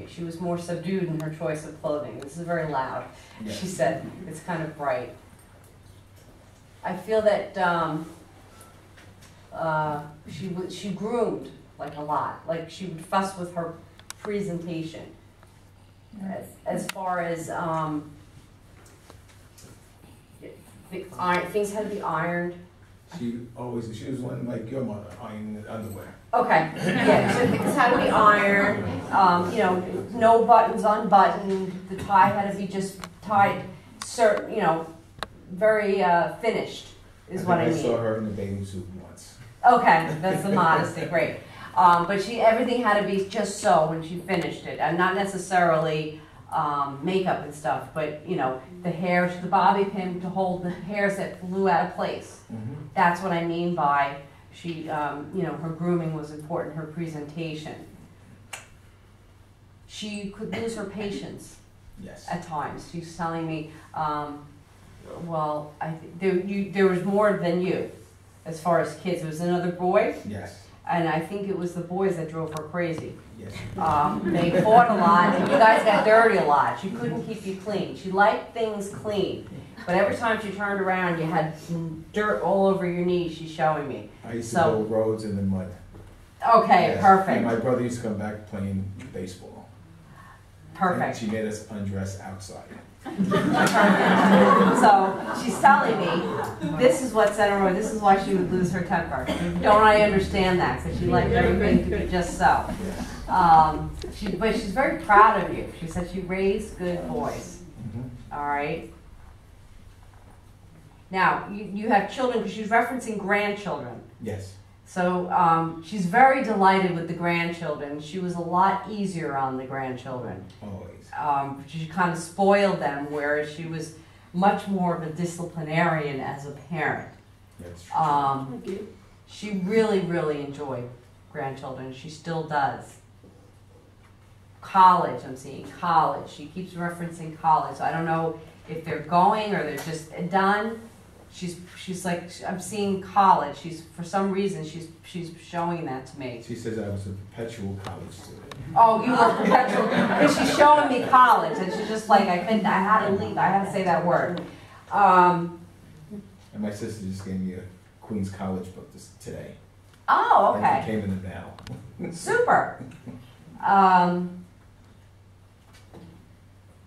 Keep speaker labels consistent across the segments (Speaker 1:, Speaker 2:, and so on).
Speaker 1: She was more subdued in her choice of clothing. This is very loud. Yeah. She said it's kind of bright. I feel that she groomed like a lot. Like she would fuss with her presentation. As far as things had to be ironed.
Speaker 2: She was one like your mother, ironing the underwear.
Speaker 1: Okay, yeah, so things had to be ironed, you know, no buttons unbuttoned, the tie had to be just tied, certain, you know, very finished, is what I mean.
Speaker 2: I saw her in the bathing suit once.
Speaker 1: Okay, that's the modesty, great. But everything had to be just so when she finished it, and not necessarily makeup and stuff, but, you know, the hair, the bobby pin to hold the hairs that flew out of place. Mm-hmm. That's what I mean by she, you know, her grooming was important, her presentation. She could lose her patience.
Speaker 2: Yes.
Speaker 1: At times. She's telling me, well, there was more than you as far as kids. There was another boy.
Speaker 2: Yes.
Speaker 1: And I think it was the boys that drove her crazy.
Speaker 2: Yes.
Speaker 1: They fought a lot, and you guys got dirty a lot. She couldn't keep you clean. She liked things clean. But every time she turned around, you had dirt all over your knees, she's showing me.
Speaker 2: I used to go roads in the mud.
Speaker 1: Okay, yes. Perfect.
Speaker 2: And my brother used to come back playing baseball.
Speaker 1: Perfect.
Speaker 2: And she made us undress outside.
Speaker 1: So she's telling me this is what set her over. This is why she would lose her temper. Don't I understand that? Because she liked everything to be just so. But she's very proud of you. She said she raised good boys. Mm-hmm. All right. Now you have children because she's referencing grandchildren.
Speaker 2: Yes.
Speaker 1: So she's very delighted with the grandchildren. She was a lot easier on the grandchildren.
Speaker 2: Always.
Speaker 1: She kind of spoiled them, whereas she was much more of a disciplinarian as a parent.
Speaker 2: That's true.
Speaker 1: She really, really enjoyed grandchildren. She still does. College, I'm seeing college. She keeps referencing college. So I don't know if they're going or they're just done. She's like, I'm seeing college. For some reason she's showing that to me.
Speaker 2: She says I was a perpetual college student.
Speaker 1: Oh, you were perpetual, because she's showing me college, and she's just like, I had to leave. I had to say that word.
Speaker 2: And my sister just gave me a Queens College book today.
Speaker 1: Oh, okay.
Speaker 2: And it came in the mail.
Speaker 1: Super.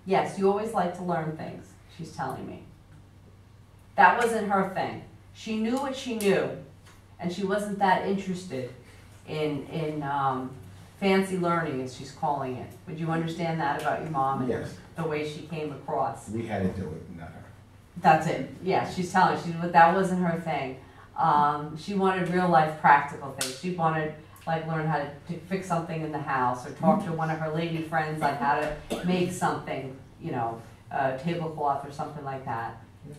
Speaker 1: Yes, you always like to learn things, she's telling me. That wasn't her thing. She knew what she knew, and she wasn't that interested in fancy learning, as she's calling it. Would you understand that about your mom and
Speaker 2: yes.
Speaker 1: the way she came across?
Speaker 2: We had to do it, not her.
Speaker 1: That's it. Yeah, she's telling me that wasn't her thing. She wanted real life practical things. She wanted like learn how to fix something in the house, or talk to one of her lady friends like how to make something, you know, a tablecloth or something like that.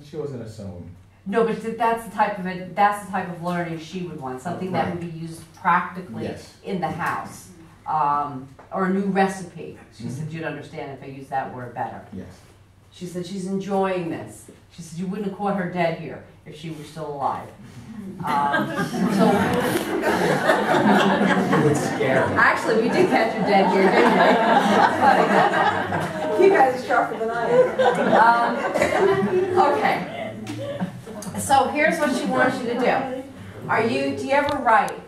Speaker 2: She wasn't a sewer.
Speaker 1: No, but that's the type of learning she would want, something that would be used practically
Speaker 2: yes.
Speaker 1: in the house, or a new recipe. She said you'd understand if I used that word better.
Speaker 2: Yes.
Speaker 1: She said she's enjoying this. She said you wouldn't have caught her dead here if she were still alive. Actually, we did catch her dead here, didn't we? You guys are sharper than I am. Okay. So here's what she wants you to do. Do you ever write?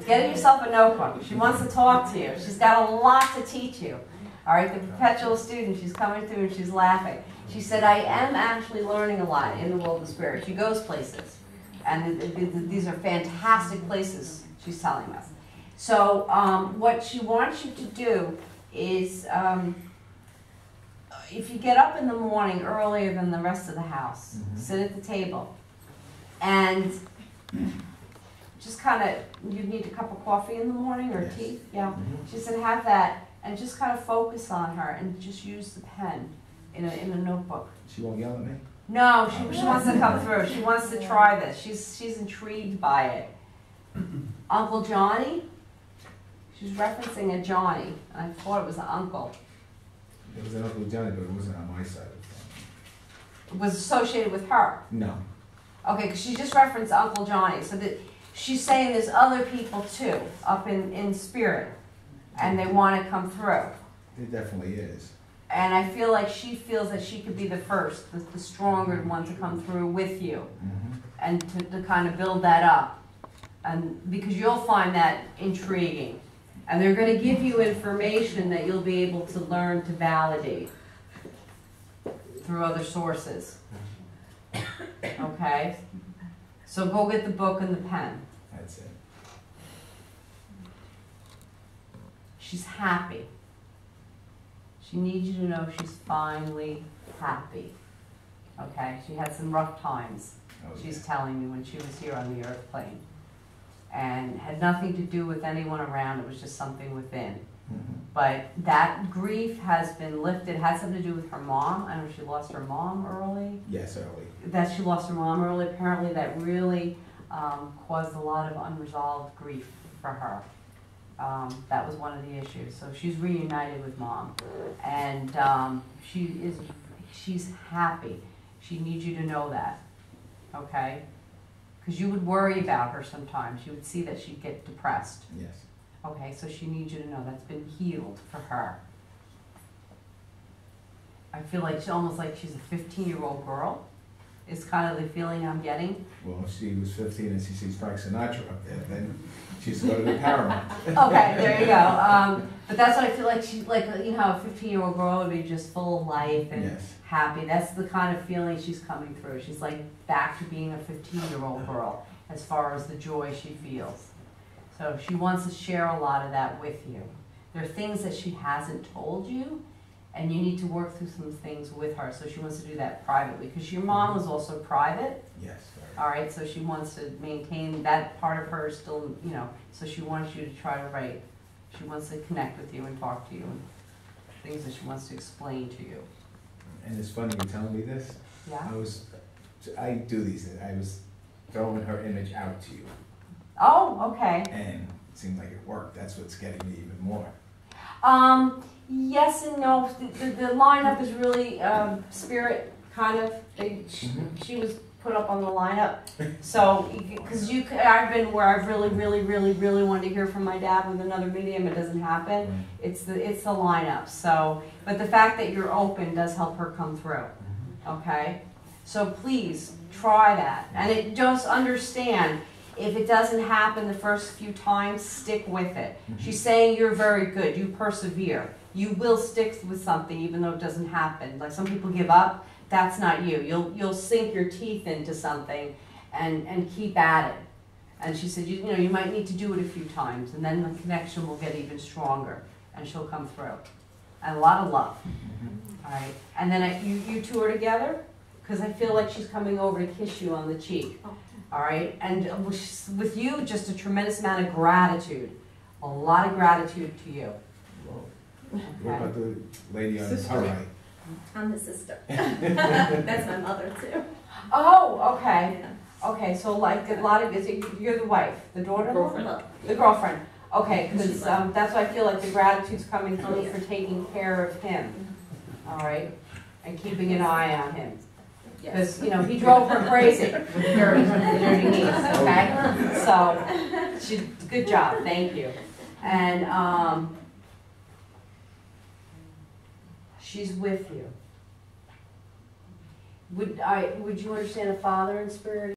Speaker 1: Get yourself a notebook. She wants to talk to you. She's got a lot to teach you. All right, the perpetual student, she's coming through and she's laughing. She said, I am actually learning a lot in the world of spirit. She goes places. And these are fantastic places, she's telling us. So what she wants you to do is, if you get up in the morning earlier than the rest of the house, sit at the table, and just kind of, you need a cup of coffee in the morning or
Speaker 2: yes.
Speaker 1: tea? Yeah. She said, have that. And just kind of focus on her and just use the pen in a notebook.
Speaker 2: She won't yell at me?
Speaker 1: No, she wants to come through. She wants to try this. She's intrigued by it. Uncle Johnny? She's referencing a Johnny. I thought it was an uncle.
Speaker 2: It was an Uncle Johnny, but it wasn't on my side of the family.
Speaker 1: It was associated with her?
Speaker 2: No.
Speaker 1: Okay, because she just referenced Uncle Johnny. So that she's saying there's other people too, up in spirit. and they want to come through.
Speaker 2: It definitely is.
Speaker 1: And I feel like she feels that she could be the first, the stronger one to come through with you, and to kind of build that up. And because you'll find that intriguing. And they're going to give you information that you'll be able to learn to validate through other sources. Okay? So go get the book and the pen.
Speaker 2: That's it.
Speaker 1: She's happy. She needs you to know she's finally happy. Okay? She had some rough times, she's telling me, when she was here on the earth plane. And had nothing to do with anyone around, it was just something within. But that grief has been lifted. It had something to do with her mom. I know she lost her mom early.
Speaker 2: Yes, early.
Speaker 1: That she lost her mom early. Apparently that really caused a lot of unresolved grief for her. That was one of the issues. So she's reunited with mom. And she's happy. She needs you to know that, okay? Because you would worry about her sometimes. You would see that she'd get depressed.
Speaker 2: Yes.
Speaker 1: Okay, so she needs you to know that's been healed for her. I feel like she's almost like she's a 15-year-old girl. Is kind of the feeling I'm getting.
Speaker 2: Well, if she was 15 and she sees Frank Sinatra up there, then she's going to the Paramount.
Speaker 1: Okay, there you go. But that's what I feel like she's like. You know, how a 15-year-old girl would be just full of life and
Speaker 2: Yes.
Speaker 1: happy. That's the kind of feeling she's coming through. She's like back to being a 15-year-old girl as far as the joy she feels. So she wants to share a lot of that with you. There are things that she hasn't told you, and you need to work through some things with her. So she wants to do that privately, because your mom was also private.
Speaker 2: Yes.
Speaker 1: All right, so she wants to maintain that part of her still, you know, so she wants you to try to write. She wants to connect with you and talk to you, and things that she wants to explain to you.
Speaker 2: And it's funny you're telling me this.
Speaker 1: Yeah?
Speaker 2: I do these things. I was throwing her image out to you.
Speaker 1: Oh, okay.
Speaker 2: And it seemed like it worked. That's what's getting me even more.
Speaker 1: Yes and no. The lineup is really spirit kind of. She was put up on the lineup. So, because I've been where I've really wanted to hear from my dad with another medium. It doesn't happen. It's the lineup. So, but the fact that you're open does help her come through. Okay. So please try that, and it just understand. If it doesn't happen the first few times, stick with it. She's saying you're very good. You persevere. You will stick with something even though it doesn't happen. Like some people give up. That's not you. You'll sink your teeth into something and keep at it. And she said, you know, you might need to do it a few times, and then the connection will get even stronger, and she'll come through. And a lot of love. All right. And then you two are together, because I feel like she's coming over to kiss you on the cheek. All right, and with you, just a tremendous amount of gratitude. A lot of gratitude to you.
Speaker 2: Okay. What about the lady on the right?
Speaker 3: I'm the sister. That's my mother too.
Speaker 1: Oh, okay.
Speaker 3: Yeah.
Speaker 1: Okay, so like a lot of, you're the wife, the daughter?
Speaker 3: Girlfriend.
Speaker 1: The girlfriend. Okay, because
Speaker 3: left.
Speaker 1: that's why I feel like the gratitude's coming through
Speaker 3: Oh, yeah.
Speaker 1: for taking care of him. All right, and keeping an eye on him. Because, you know, he drove her crazy with dirty knees, okay? So, good job, thank you. And she's with you. Would you understand a father in spirit?